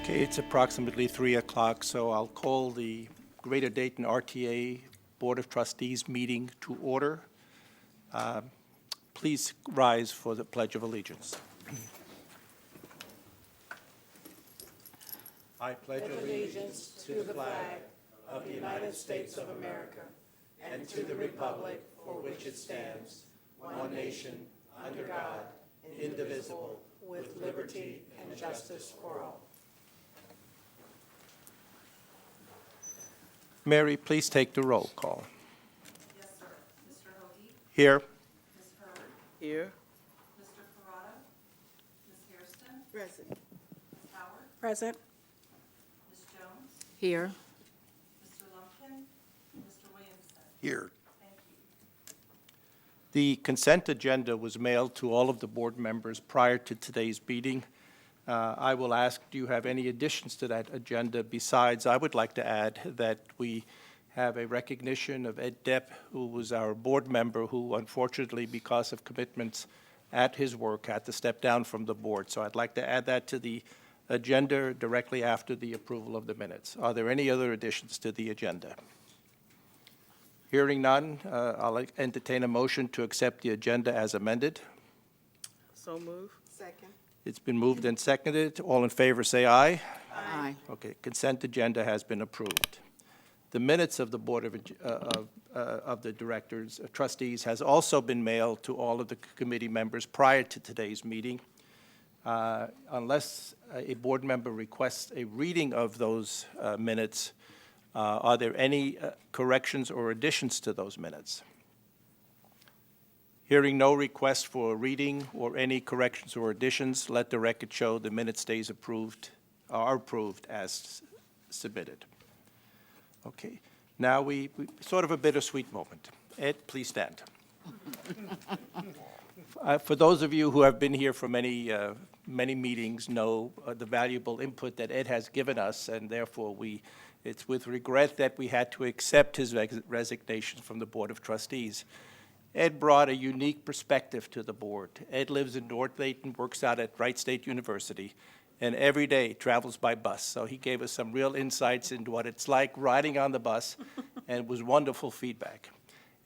Okay, it's approximately 3 o'clock, so I'll call the Greater Dayton RTA Board of Trustees meeting to order. Please rise for the Pledge of Allegiance. I pledge allegiance to the flag of the United States of America and to the republic for which it stands, one nation, under God, indivisible, with liberty and justice for all. Mary, please take the roll call. Yes, sir. Mr. Hoagie? Here. Ms. Hurd? Here. Mr. Corrado? Ms. Hairston? Present. Ms. Howard? Present. Ms. Jones? Here. Mr. Lumpkin? Mr. Williamson? Here. Thank you. The consent agenda was mailed to all of the board members prior to today's meeting. I will ask, do you have any additions to that agenda? Besides, I would like to add that we have a recognition of Ed Depp, who was our board member, who unfortunately, because of commitments at his work, had to step down from the board. So I'd like to add that to the agenda directly after the approval of the minutes. Are there any other additions to the agenda? Hearing none, I'll entertain a motion to accept the agenda as amended. So move. Second. It's been moved and seconded. All in favor, say aye. Aye. Okay, consent agenda has been approved. The minutes of the Board of the Directors, Trustees, has also been mailed to all of the committee members prior to today's meeting. Unless a board member requests a reading of those minutes, are there any corrections or additions to those minutes? Hearing no request for a reading or any corrections or additions, let the record show the minutes are approved as submitted. Okay, now we sort of a bittersweet moment. Ed, please stand. For those of you who have been here for many meetings know the valuable input that Ed has given us, and therefore it's with regret that we had to accept his resignation from the Board of Trustees. Ed brought a unique perspective to the board. Ed lives in North Dayton, works out at Wright State University, and every day travels by bus. So he gave us some real insights into what it's like riding on the bus, and it was wonderful feedback.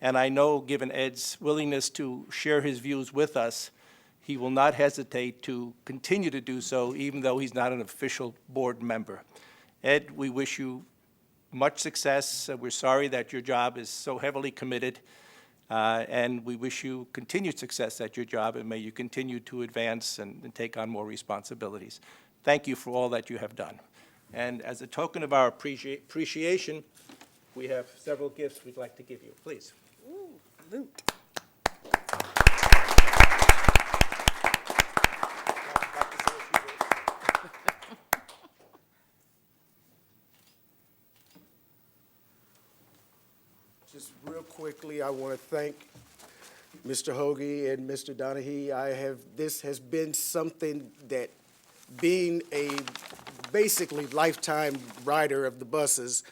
And I know, given Ed's willingness to share his views with us, he will not hesitate to continue to do so, even though he's not an official board member. Ed, we wish you much success. We're sorry that your job is so heavily committed. And we wish you continued success at your job, and may you continue to advance and take on more responsibilities. Thank you for all that you have done. And as a token of our appreciation, we have several gifts we'd like to give you. Please. Ooh, loot. Just real quickly, I want to thank Mr. Hoagie and Mr. Donaghy. This has been something that, being a basically lifetime rider of the buses,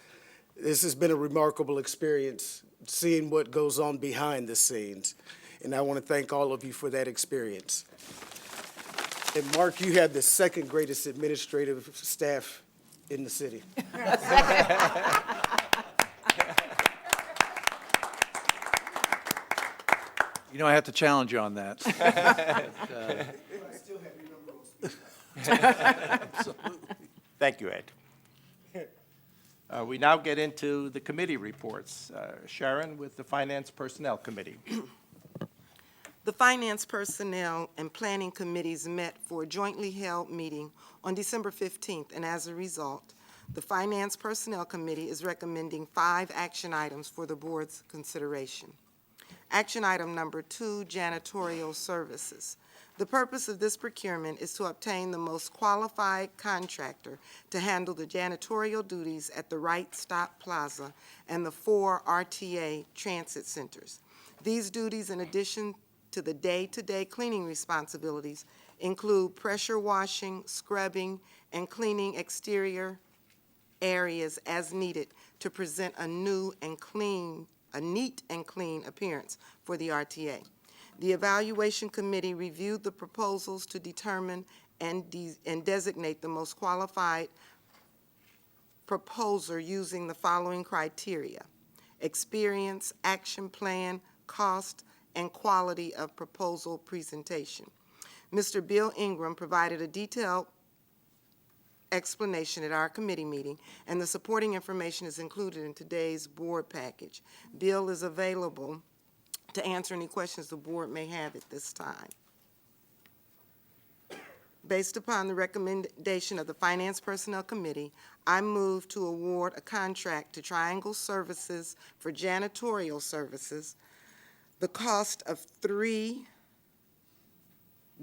this has been a remarkable experience, seeing what goes on behind the scenes. And I want to thank all of you for that experience. And Mark, you have the second greatest administrative staff in the city. You know, I have to challenge you on that. I still have your number on speed. Thank you, Ed. We now get into the committee reports. Sharon with the Finance Personnel Committee. The Finance, Personnel, and Planning Committees met for a jointly held meeting on December 15th, and as a result, the Finance Personnel Committee is recommending 5 action items for the board's consideration. Action item number 2, janitorial services. The purpose of this procurement is to obtain the most qualified contractor to handle the janitorial duties at the Wright Stop Plaza and the 4 RTA transit centers. These duties, in addition to the day-to-day cleaning responsibilities, include pressure washing, scrubbing, and cleaning exterior areas as needed to present a neat and clean appearance for the RTA. The Evaluation Committee reviewed the proposals to determine and designate the most qualified proposer using the following criteria: experience, action plan, cost, and quality of proposal presentation. Mr. Bill Ingram provided a detailed explanation at our committee meeting, and the supporting information is included in today's board package. Bill is available to answer any questions the board may have at this time. Based upon the recommendation of the Finance Personnel Committee, I move to award a contract to Triangle Services for janitorial services. The cost of 3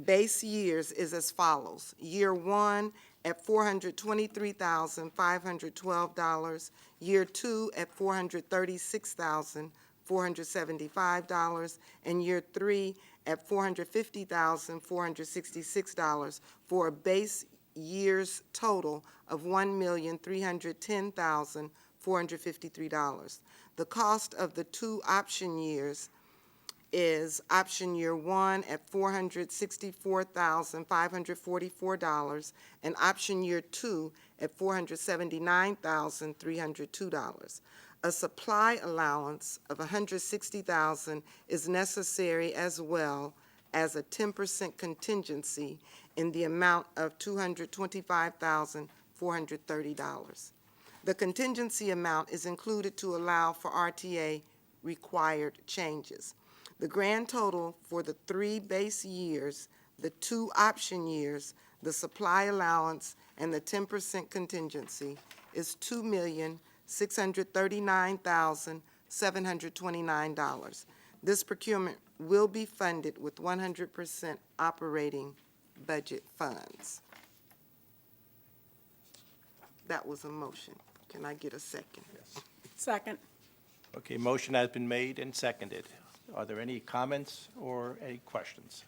base years is as follows. Year 1 at $423,512, year 2 at $436,475, and year 3 at $450,466, for a base year's total of $1,310,453. The cost of the 2 option years is option year 1 at $464,544, and option year 2 at $479,302. A supply allowance of $160,000 is necessary, as well as a 10% contingency in the amount of $225,430. The contingency amount is included to allow for RTA required changes. The grand total for the 3 base years, the 2 option years, the supply allowance, and the 10% contingency is $2,639,729. This procurement will be funded with 100% operating budget funds. That was a motion. Can I get a second? Second. Okay, motion has been made and seconded. Are there any comments or any questions?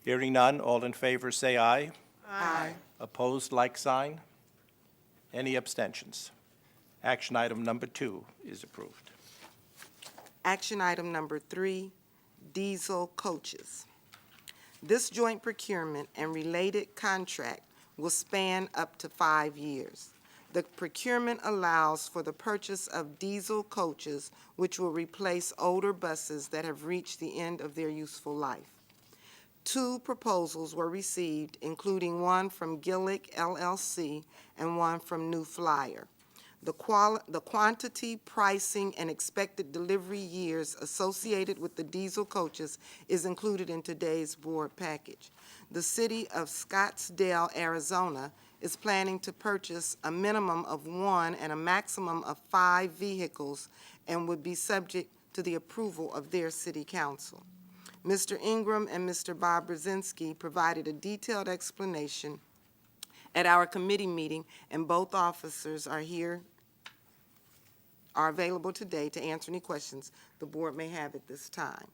Hearing none, all in favor say aye. Aye. Opposed, like sign. Any abstentions? Action item number 2 is approved. Action item number 3, diesel coaches. This joint procurement and related contract will span up to 5 years. The procurement allows for the purchase of diesel coaches, which will replace older buses that have reached the end of their useful life. 2 proposals were received, including one from Gillick LLC and one from New Flyer. The quantity, pricing, and expected delivery years associated with the diesel coaches is included in today's board package. The city of Scottsdale, Arizona, is planning to purchase a minimum of 1 and a maximum of 5 vehicles, and would be subject to the approval of their city council. Mr. Ingram and Mr. Bob Brzezinski provided a detailed explanation at our committee meeting, and both officers are available today to answer any questions the board may have at this time.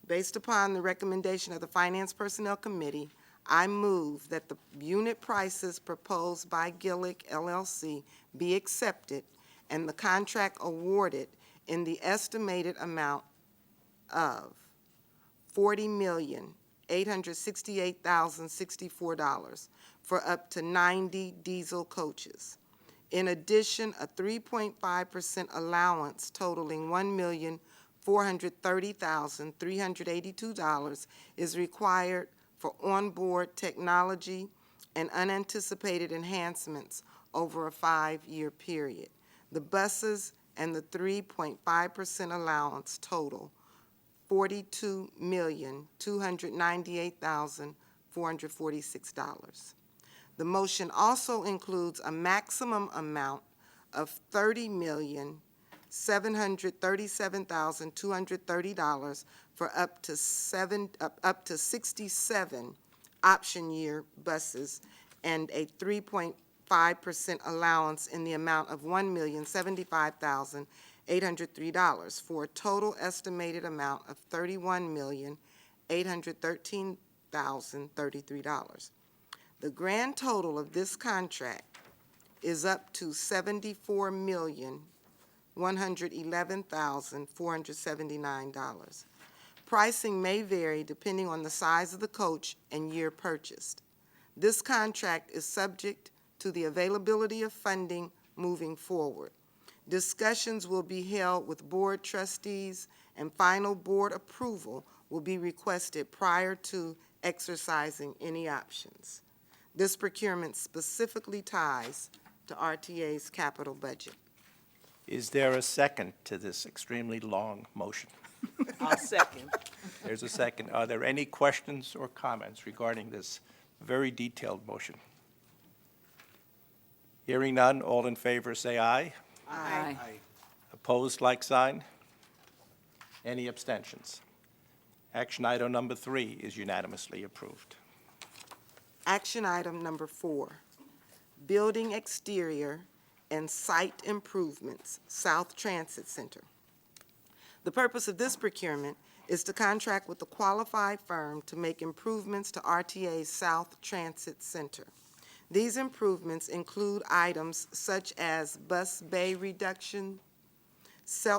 Based upon the recommendation of the Finance Personnel Committee, I move that the unit prices proposed by Gillick LLC be accepted and the contract awarded in the estimated amount of $40,868,064 for up to 90 diesel coaches. In addition, a 3.5% allowance totaling $1,430,382 is required for onboard technology and unanticipated enhancements over a 5-year period. The buses and the 3.5% allowance total $42,298,446. The motion also includes a maximum amount of $30,737,230 for up to 67 option year buses, and a 3.5% allowance in the amount of $1,075,803 for a total estimated amount of $31,813,033. The grand total of this contract is up to $74,111,479. Pricing may vary depending on the size of the coach and year purchased. This contract is subject to the availability of funding moving forward. Discussions will be held with board trustees, and final board approval will be requested prior to exercising any options. This procurement specifically ties to RTA's capital budget. Is there a second to this extremely long motion? I'll second. There's a second. Are there any questions or comments regarding this very detailed motion? Hearing none, all in favor say aye. Aye. Opposed, like sign. Any abstentions? Action item number 3 is unanimously approved. Action item number 4, building exterior and site improvements, South Transit Center. The purpose of this procurement is to contract with a qualified firm to make improvements to RTA's South Transit Center. These improvements include items such as bus bay reduction,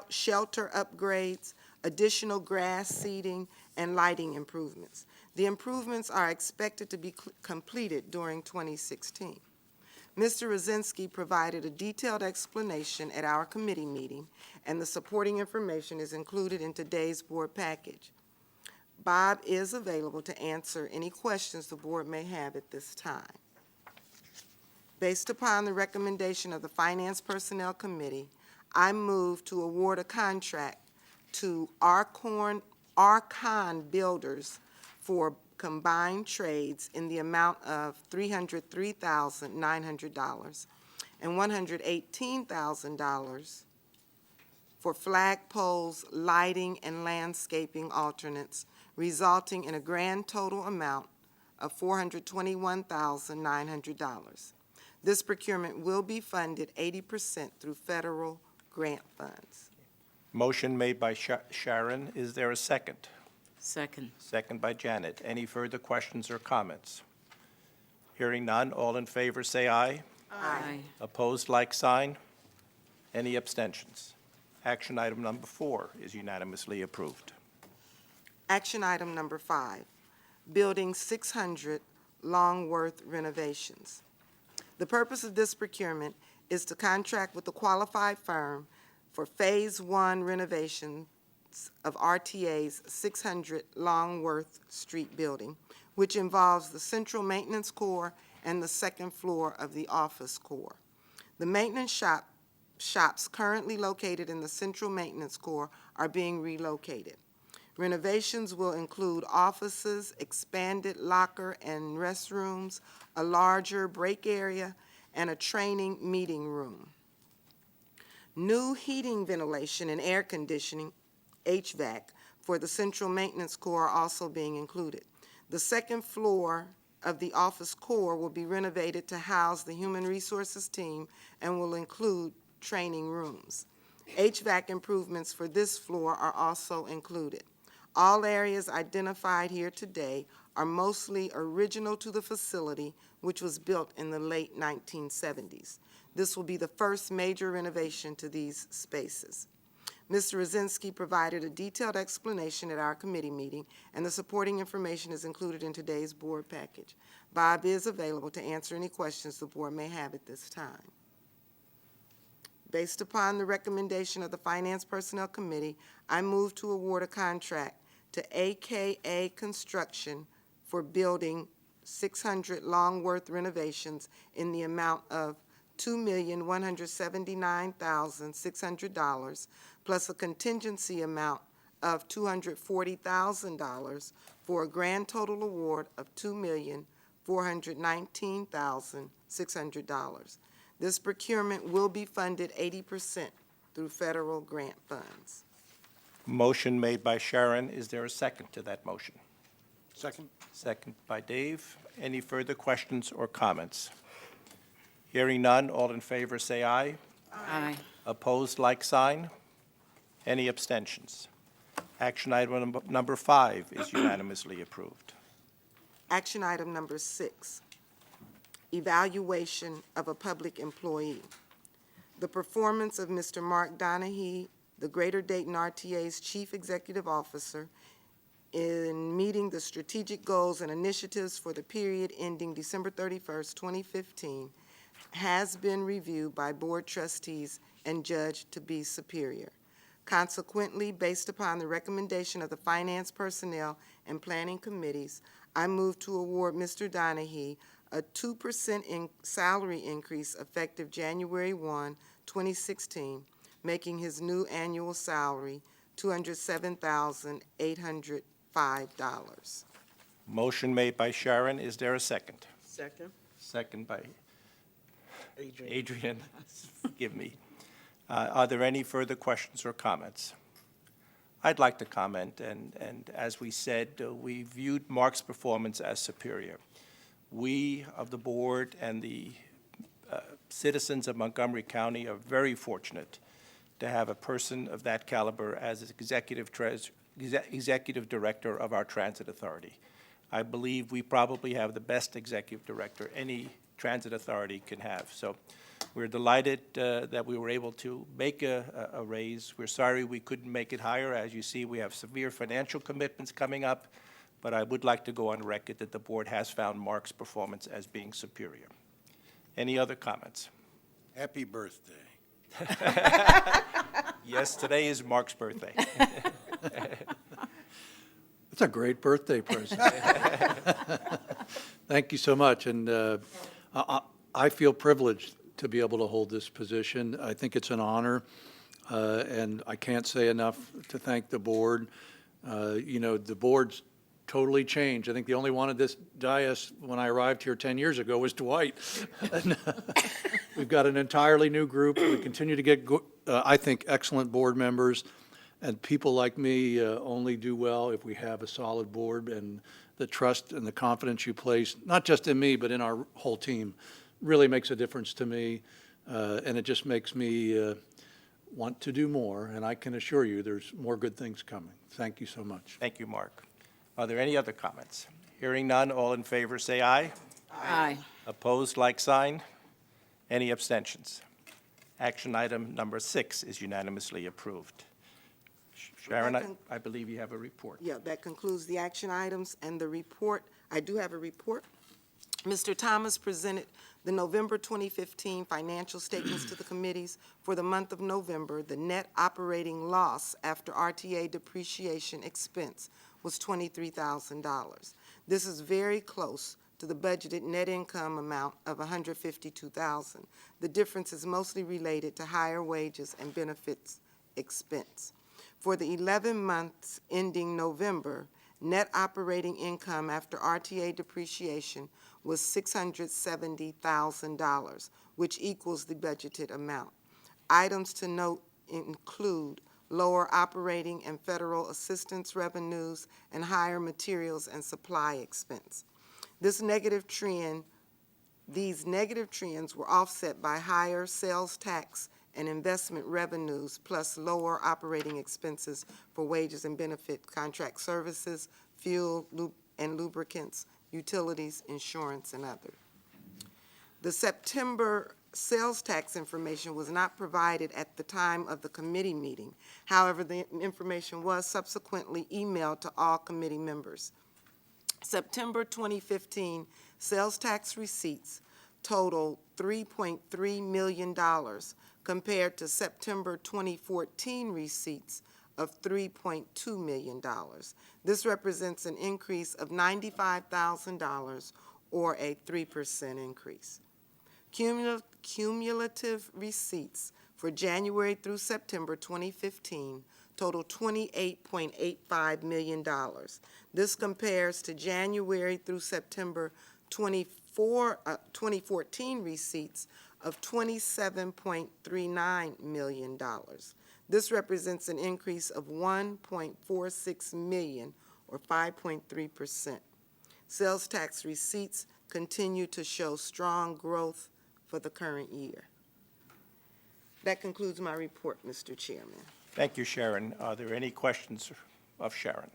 shelter upgrades, additional grass seating, and lighting improvements. The improvements are expected to be completed during 2016. Mr. Rosinski provided a detailed explanation at our committee meeting, and the supporting information is included in today's board package. Bob is available to answer any questions the board may have at this time. Based upon the recommendation of the Finance Personnel Committee, I move to award a contract to Archon Builders for combined trades in the amount of $303,900 and $118,000 for flagpoles, lighting, and landscaping alternates, resulting in a grand total amount of $421,900. This procurement will be funded 80% through federal grant funds. Motion made by Sharon. Is there a second? Second. Second by Janet. Any further questions or comments? Hearing none, all in favor say aye. Aye. Opposed, like sign. Any abstentions? Action item number 4 is unanimously approved. Action item number 5, Building 600 Longworth Renovations. The purpose of this procurement is to contract with a qualified firm for Phase 1 renovations of RTA's 600 Longworth Street building, which involves the central maintenance core and the second floor of the office core. The maintenance shops currently located in the central maintenance core are being relocated. Renovations will include offices, expanded locker and restrooms, a larger break area, and a training meeting room. New heating, ventilation, and air conditioning, HVAC, for the central maintenance core are also being included. The second floor of the office core will be renovated to house the human resources team and will include training rooms. HVAC improvements for this floor are also included. All areas identified here today are mostly original to the facility, which was built in the late 1970s. This will be the first major renovation to these spaces. Mr. Rosinski provided a detailed explanation at our committee meeting, and the supporting information is included in today's board package. Bob is available to answer any questions the board may have at this time. Based upon the recommendation of the Finance Personnel Committee, I move to award a contract to AKA Construction for Building 600 Longworth renovations in the amount of $2,179,600 plus a contingency amount of $240,000 for a grand total award of $2,419,600. This procurement will be funded 80% through federal grant funds. Motion made by Sharon. Is there a second to that motion? Second. Second by Dave. Any further questions or comments? Hearing none, all in favor say aye. Aye. Opposed, like sign. Any abstentions? Action item number 5 is unanimously approved. Action item number 6, evaluation of a public employee. The performance of Mr. Mark Donaghy, the Greater Dayton RTA's Chief Executive Officer, in meeting the strategic goals and initiatives for the period ending December 31st, 2015, has been reviewed by Board trustees and judged to be superior. Consequently, based upon the recommendation of the Finance, Personnel, and Planning Committees, I move to award Mr. Donaghy a 2% salary increase effective January 1, 2016, making his new annual salary $207,805. Motion made by Sharon. Is there a second? Second. Second by Adrian. Adrian. Forgive me. Are there any further questions or comments? I'd like to comment, and as we said, we viewed Mark's performance as superior. We of the board and the citizens of Montgomery County are very fortunate to have a person of that caliber as executive director of our transit authority. I believe we probably have the best executive director any transit authority can have. So we're delighted that we were able to make a raise. We're sorry we couldn't make it higher. As you see, we have severe financial commitments coming up, but I would like to go on record that the board has found Mark's performance as being superior. Any other comments? Happy birthday. Yes, today is Mark's birthday. It's a great birthday present. Thank you so much, and I feel privileged to be able to hold this position. I think it's an honor, and I can't say enough to thank the board. The board's totally changed. I think the only one at this dais when I arrived here 10 years ago was Dwight. And, we've got an entirely new group. We continue to get, I think, excellent board members, and people like me only do well if we have a solid board, and the trust and the confidence you place, not just in me, but in our whole team, really makes a difference to me, and it just makes me want to do more, and I can assure you there's more good things coming. Thank you so much. Thank you, Mark. Are there any other comments? Hearing none, all in favor say aye. Aye. Opposed, like sign. Any abstentions? Action item number 6 is unanimously approved. Sharon, I believe you have a report. Yeah, that concludes the action items and the report. I do have a report. Mr. Thomas presented the November 2015 financial statements to the committees. For the month of November, the net operating loss after RTA depreciation expense was $23,000. This is very close to the budgeted net income amount of $152,000. The difference is mostly related to higher wages and benefits expense. For the 11 months ending November, net operating income after RTA depreciation was $670,000, which equals the budgeted amount. Items to note include lower operating and federal assistance revenues and higher materials and supply expense. These negative trends were offset by higher sales tax and investment revenues, plus lower operating expenses for wages and benefit, contract services, fuel and lubricants, utilities, insurance, and other. The September sales tax information was not provided at the time of the committee meeting. However, the information was subsequently emailed to all committee members. September 2015 sales tax receipts totaled $3.3 million compared to September 2014 receipts of $3.2 million. This represents an increase of $95,000 or a 3% increase. Cumulative receipts for January through September 2015 total $28.85 million. This compares to January through September 2014 receipts of $27.39 million. This represents an increase of $1.46 million or 5.3%. Sales tax receipts continue to show strong growth for the current year. That concludes my report, Mr. Chairman. Thank you, Sharon. Are there any questions of Sharon?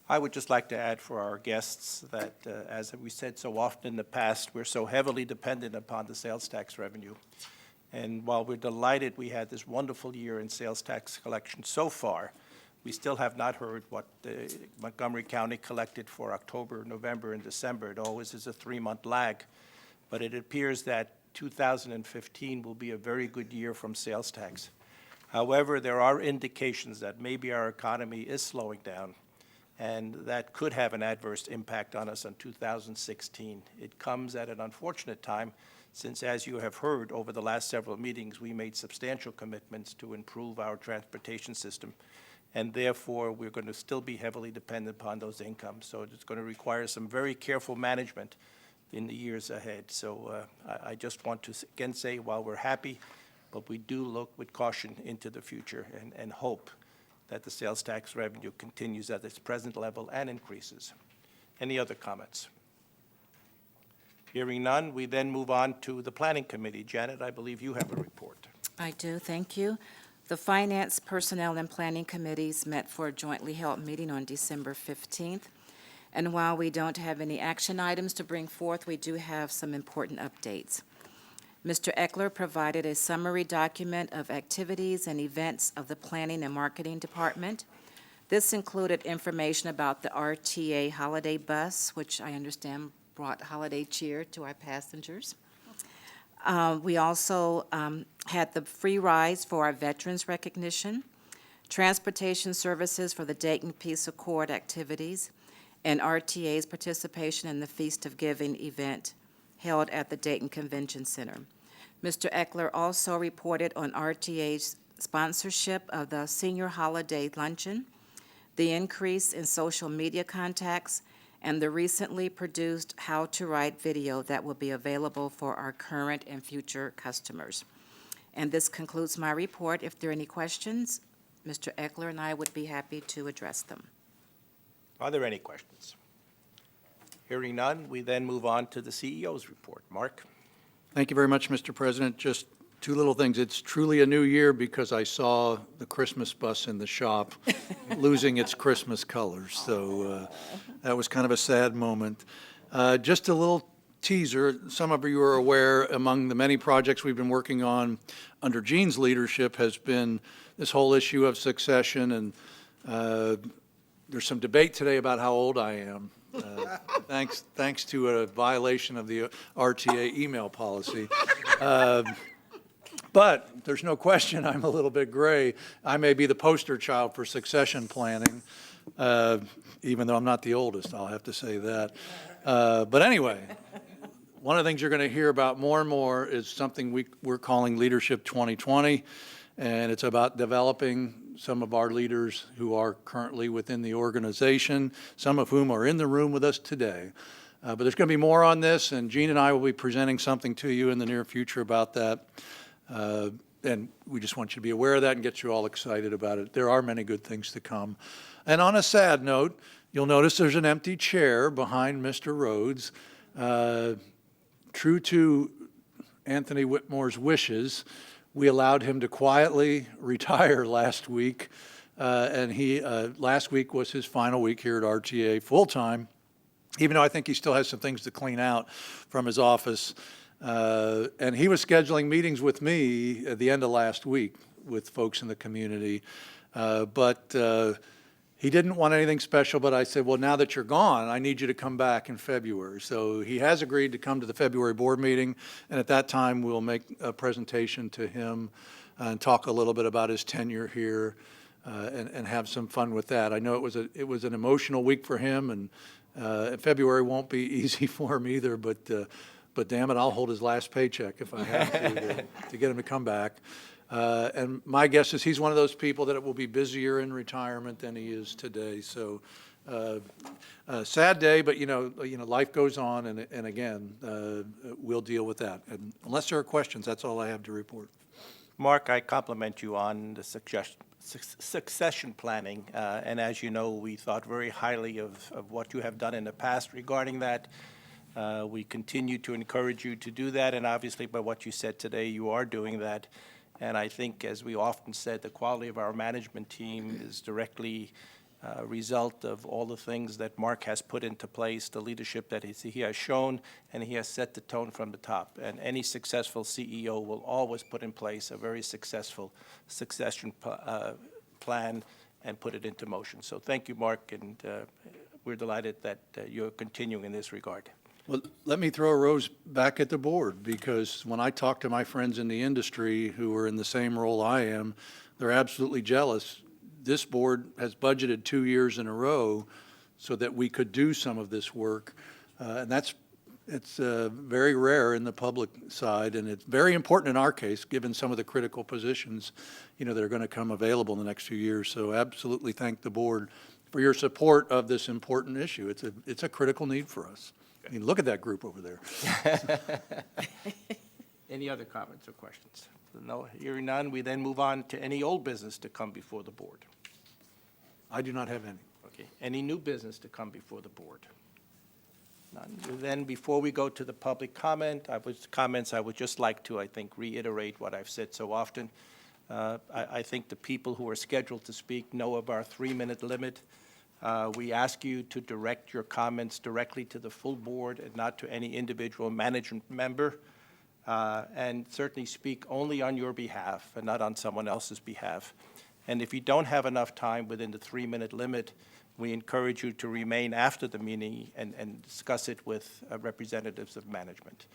I would just like to add for our guests that, as we said so often in the past, we're so heavily dependent upon the sales tax revenue. And while we're delighted we had this wonderful year in sales tax collection so far, We still have not heard what Montgomery County collected for October, November, and December. It always is a 3-month lag. But it appears that 2015 will be a very good year from sales tax. However, there are indications that maybe our economy is slowing down, and that could have an adverse impact on us in 2016. It comes at an unfortunate time, since, as you have heard over the last several meetings, we made substantial commitments to improve our transportation system, and therefore we're going to still be heavily dependent upon those incomes. So it's going to require some very careful management in the years ahead. So I just want to again say, while we're happy, but we do look with caution into the future and hope that the sales tax revenue continues at its present level and increases. Any other comments? Hearing none, we then move on to the Planning Committee. Janet, I believe you have a report. I do, thank you. The Finance, Personnel, and Planning Committees met for a jointly held meeting on December 15th. And while we don't have any action items to bring forth, we do have some important updates. Mr. Eckler provided a summary document of activities and events of the Planning and Marketing Department. This included information about the RTA holiday bus, which I understand brought holiday cheer to our passengers. We also had the free rides for our veterans recognition, transportation services for the Dayton Peace Accord activities, and RTA's participation in the Feast of Giving event held at the Dayton Convention Center. Mr. Eckler also reported on RTA's sponsorship of the Senior Holiday Luncheon, the increase in social media contacts, and the recently produced How to Write video that will be available for our current and future customers. And this concludes my report. If there are any questions, Mr. Eckler and I would be happy to address them. Are there any questions? Hearing none, we then move on to the CEO's report. Mark? Thank you very much, Mr. President. Just two little things. It's truly a new year because I saw the Christmas bus in the shop losing its Christmas colors. So that was kind of a sad moment. Just a little teaser. Some of you are aware, among the many projects we've been working on under Gene's leadership has been this whole issue of succession. And there's some debate today about how old I am. Thanks to a violation of the RTA email policy. But there's no question I'm a little bit gray. I may be the poster child for succession planning, even though I'm not the oldest, I'll have to say that. But anyway, one of the things you're going to hear about more and more is something we're calling Leadership 2020, and it's about developing some of our leaders who are currently within the organization, some of whom are in the room with us today. But there's going to be more on this, and Gene and I will be presenting something to you in the near future about that. And we just want you to be aware of that and get you all excited about it. There are many good things to come. And on a sad note, you'll notice there's an empty chair behind Mr. Rhodes. True to Anthony Whitmore's wishes, we allowed him to quietly retire last week, and last week was his final week here at RTA full-time, even though I think he still has some things to clean out from his office. And he was scheduling meetings with me at the end of last week with folks in the community, but he didn't want anything special, but I said, well, now that you're gone, I need you to come back in February. So he has agreed to come to the February board meeting, and at that time, we'll make a presentation to him and talk a little bit about his tenure here and have some fun with that. I know it was an emotional week for him, and February won't be easy for him either, but damn it, I'll hold his last paycheck if I have to get him to come back. And my guess is he's one of those people that it will be busier in retirement than he is today. So, sad day, but you know, life goes on, and again, we'll deal with that. And unless there are questions, that's all I have to report. Mark, I compliment you on the succession planning, and as you know, we thought very highly of what you have done in the past regarding that. We continue to encourage you to do that, and obviously by what you said today, you are doing that. And I think, as we often said, the quality of our management team is directly a result of all the things that Mark has put into place, the leadership that he has shown, and he has set the tone from the top. And any successful CEO will always put in place a very successful succession plan and put it into motion. So thank you, Mark, and we're delighted that you're continuing in this regard. Well, let me throw a rose back at the board, because when I talk to my friends in the industry who are in the same role I am, they're absolutely jealous. This board has budgeted 2 years in a row so that we could do some of this work. And it's very rare in the public side, and it's very important in our case, given some of the critical positions, that are going to come available in the next few years. So absolutely thank the board for your support of this important issue. It's a critical need for us. I mean, look at that group over there. Any other comments or questions? No, hearing none, we then move on to any old business to come before the board. I do not have any. Okay, any new business to come before the board? None. Then, before we go to the public comment, I would just like to, I think, reiterate what I've said so often. I think the people who are scheduled to speak know of our 3-minute limit. We ask you to direct your comments directly to the full board and not to any individual management member, and certainly speak only on your behalf and not on someone else's behalf. And if you don't have enough time within the 3-minute limit, we encourage you to remain after the meeting and discuss it with representatives of management.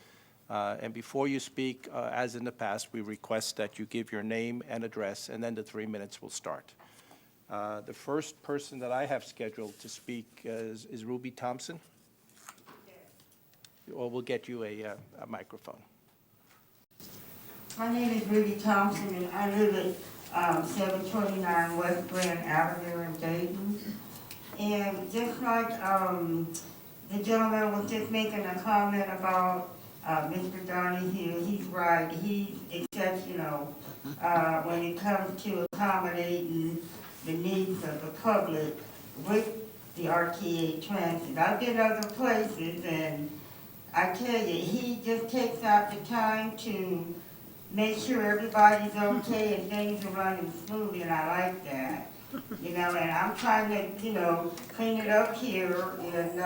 And before you speak, as in the past, we request that you give your name and address, and then the 3 minutes will start. The first person that I have scheduled to speak is Ruby Thompson. Or we'll get you a microphone. My name is Ruby Thompson, and I live at 729 West Grand Avenue in Dayton. And just like the gentleman was just making a comment about Mr. Donaghy, he's right. He's exceptional when it comes to accommodating the needs of the public with the RTA transit. I've been other places, and I tell you, he just takes out the time to make sure everybody's okay and things are running smoothly, and I like that. And I'm trying to, clean it up here, and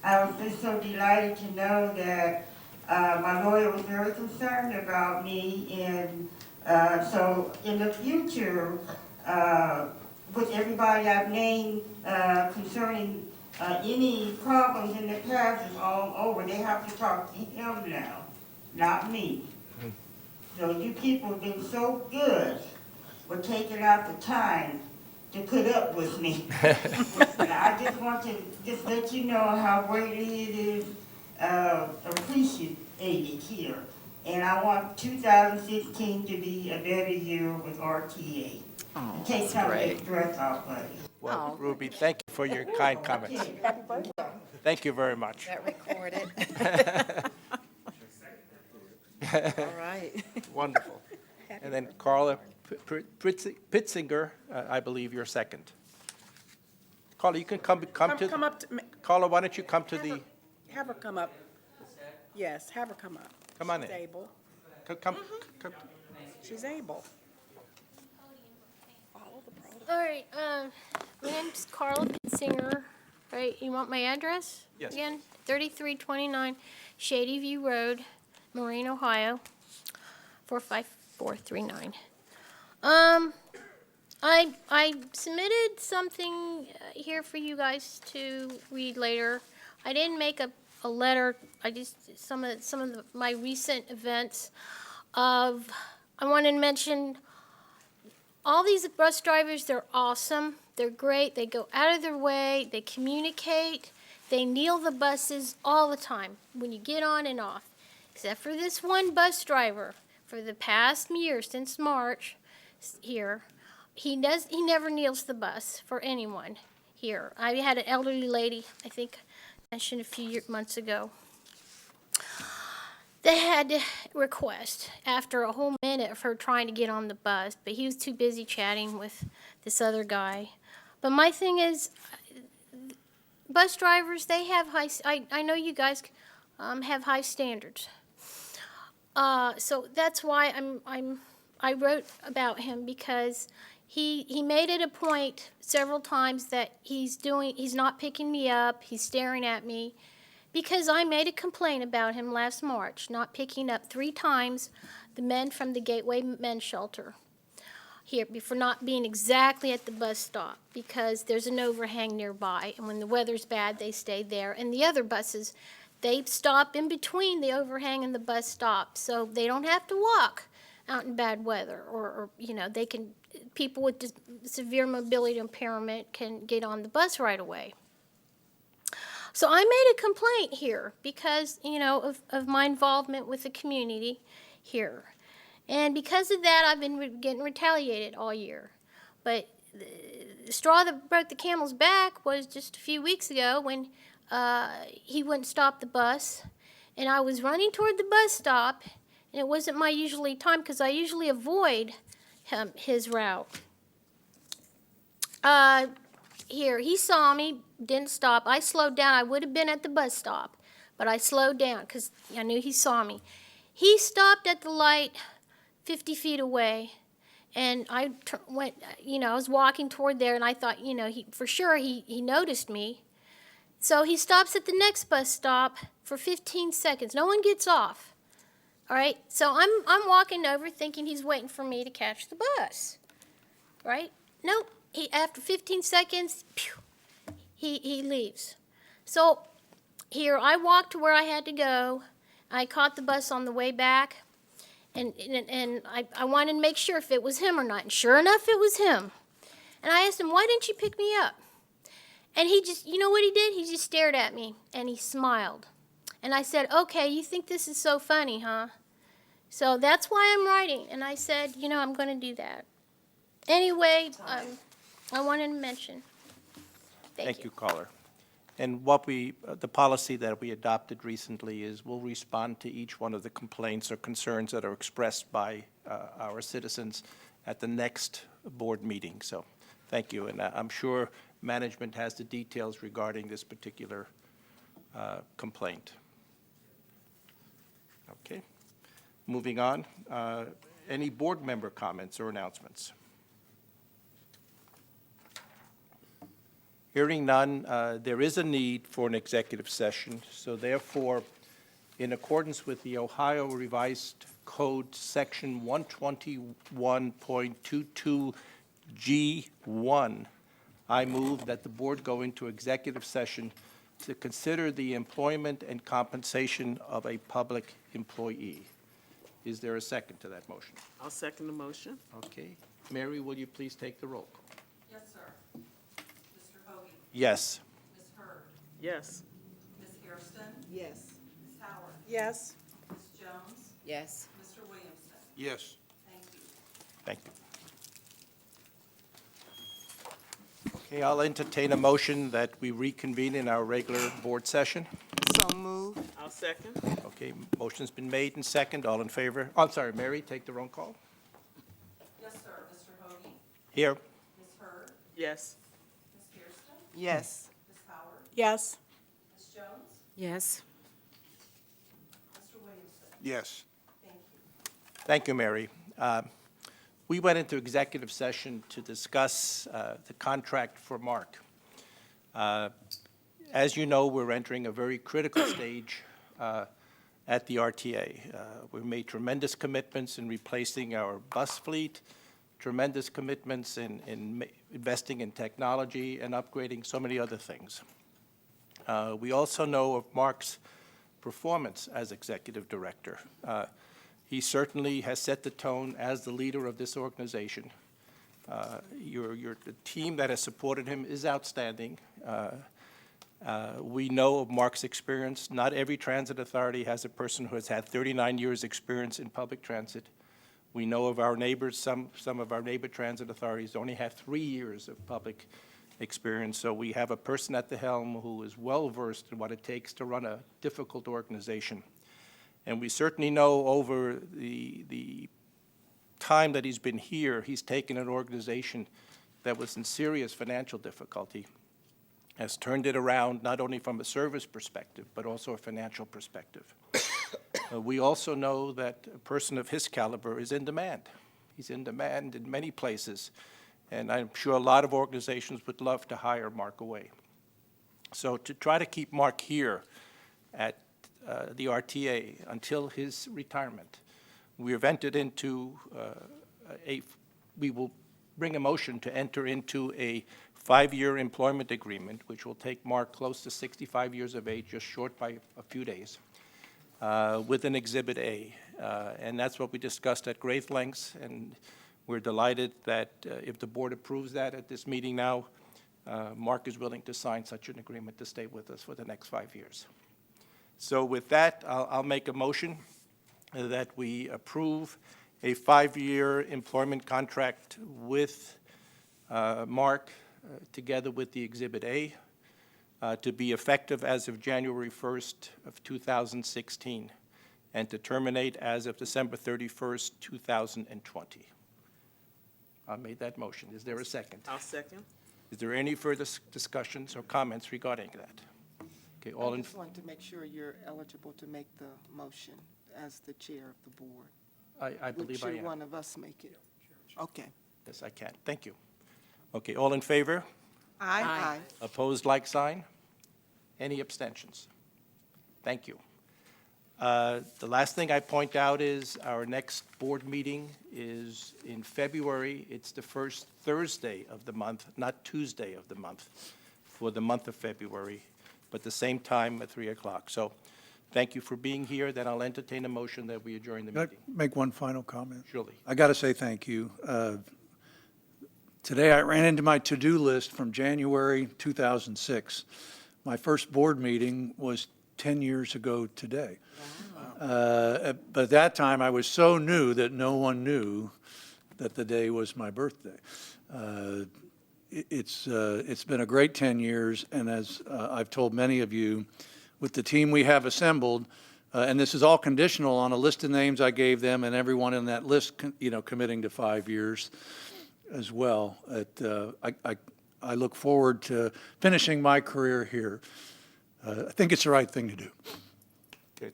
I was just so delighted to know that my lawyer was very concerned about me, and so in the future, with everybody I've named concerning any problems in the past is all over, they have to talk to him now, not me. So you people have been so good with taking out the time to put up with me. And I just want to just let you know how greatly it is appreciated here. And I want 2016 to be a better year with RTA. Oh, Take some of the stress off of you. Well, Ruby, thank you for your kind comments. Thank you very much. That recorded. All right. Wonderful. And then Carla Pitzinger, I believe you're second. Carla, you can come to. Come up, Carla, why don't you come to the, have her come up. Yes, have her come up. Come on She's in. able. come. She's able. All right, my name's Carla Pitzinger, right? You want my address? Yes. Again, 3329 Shady View Road, Marine, Ohio, 45439. I submitted something here for you guys to read later. I didn't make a letter. I just some of my recent events. I wanted to mention all these bus drivers. They're awesome. They're great. They go out of their way. They communicate. They kneel the buses all the time when you get on and off. Except for this one bus driver, for the past year since March here, he never kneels the bus for anyone here. I had an elderly lady, I think I mentioned a few months ago. They had to request after a whole minute of her trying to get on the bus, but he was too busy chatting with this other guy. But my thing is, bus drivers, they have I know you guys have high standards. So that's why I wrote about him, because he made it a point several times that he's not picking me up, he's staring at me, because I made a complaint about him last March, not picking up 3 times the men from the Gateway Men's Shelter. here, for not being exactly at the bus stop, because there's an overhang nearby, and when the weather's bad, they stay there. And the other buses, they stop in between the overhang and the bus stop, so they don't have to walk out in bad weather, or they can, people with severe mobility impairment can get on the bus right away. So I made a complaint here because, of my involvement with the community here. And because of that, I've been getting retaliated all year. But the straw that broke the camel's back was just a few weeks ago when he wouldn't stop the bus. And I was running toward the bus stop, and it wasn't my usually time because I usually avoid his route. Here, he saw me, didn't stop. I slowed down. I would have been at the bus stop, but I slowed down because I knew he saw me. He stopped at the light 50 feet away, and I went, I was walking toward there, and I thought, for sure he noticed me. So he stops at the next bus stop for 15 seconds. No one gets off. All right? So I'm walking over thinking he's waiting for me to catch the bus. Right? Nope. After 15 seconds, he leaves. So here, I walked to where I had to go. I caught the bus on the way back, and I wanted to make sure if it was him or not. And sure enough, it was him. And I asked him, why didn't you pick me up? And he just, you know what he did? He just stared at me, and he smiled. And I said, okay, you think this is so funny, huh? So that's why I'm writing. And I said, I'm going to do that. Anyway, I wanted to mention. Thank you. Caller. And what the policy that we adopted recently is we'll respond to each one of the complaints or concerns that are expressed by our citizens at the next board meeting. So thank you. And I'm sure management has the details regarding this particular complaint. Okay. Moving on. Any board member comments or announcements? Hearing none, there is a need for an executive session. So therefore, in accordance with the Ohio Revised Code, Section 121.22G1, I move that the board go into executive session to consider the employment and compensation of a public employee. Is there a second to that motion? I'll second the motion. Okay. Mary, will you please take the roll call? Yes, sir. Mr. Hoagie? Yes. Ms. Hurd? Yes. Ms. Hairston? Yes. Ms. Howard? Yes. Ms. Jones? Yes. Mr. Williamson? Yes. Thank you. Thank you. Okay, I'll entertain a motion that we reconvene in our regular board session. So moved. I'll second. Okay, motion's been made and second. All in favor? Oh, I'm sorry, Mary, take the roll call. Yes, sir. Mr. Hoagie? Here. Ms. Hurd? Yes. Ms. Hairston? Yes. Ms. Howard? Yes. Ms. Jones? Yes. Mr. Williamson? Yes. Thank you. Thank you, Mary. We went into executive session to discuss the contract for Mark. As you know, we're entering a very critical stage at the RTA. We've made tremendous commitments in replacing our bus fleet, tremendous commitments in investing in technology and upgrading so many other things. We also know of Mark's performance as executive director. He certainly has set the tone as the leader of this organization. The team that has supported him is outstanding. We know of Mark's experience. Not every transit authority has a person who has had 39 years' experience in public transit. We know of our neighbors, some of our neighbor transit authorities only have 3 years of public experience. So we have a person at the helm who is well-versed in what it takes to run a difficult organization. And we certainly know over the time that he's been here, he's taken an organization that was in serious financial difficulty, has turned it around not only from a service perspective, but also a financial perspective. We also know that a person of his caliber is in demand. He's in demand in many places, and I'm sure a lot of organizations would love to hire Mark away. So to try to keep Mark here at the RTA until his retirement, we have entered into a we will bring a motion to enter into a 5-year employment agreement, which will take Mark close to 65 years of age, just short by a few days, with an Exhibit A. And that's what we discussed at great lengths, and we're delighted that if the board approves that at this meeting now, Mark is willing to sign such an agreement to stay with us for the next 5 years. So with that, I'll make a motion that we approve a 5-year employment contract with Mark, together with the Exhibit A, to be effective as of January 1st of 2016, and to terminate as of December 31st, 2020. I made that motion. Is there a second? I'll second. Is there any further discussions or comments regarding that? Okay, all I in, just want to make sure you're eligible to make the motion as the chair of the board. I believe I Should am. one of us make it? Okay. Yes, I can. Thank you. Okay, all in favor? Aye. Opposed, like sign? Any abstentions? Thank you. The last thing I point out is our next board meeting is in February. It's the first Thursday of the month, not Tuesday of the month, for the month of February, but the same time at 3 o'clock. So thank you for being here. Then I'll entertain a motion that we adjourn the Can I meeting. make one final comment? Surely. I got to say thank you. Today, I ran into my to-do list from January 2006. My first board meeting was 10 years ago today. But at that time, I was so new that no one knew that the day was my birthday. It's been a great 10 years, and as I've told many of you, with the team we have assembled, and this is all conditional on a list of names I gave them and everyone in that list, committing to 5 years as well. I look forward to finishing my career here. I think it's the right thing to do. Good.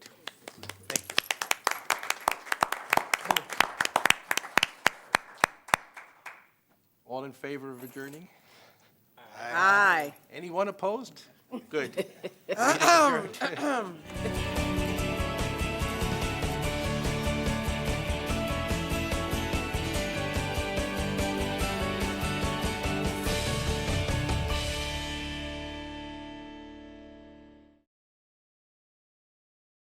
All in favor of adjourning? Aye. Anyone opposed? Good. Adjourned.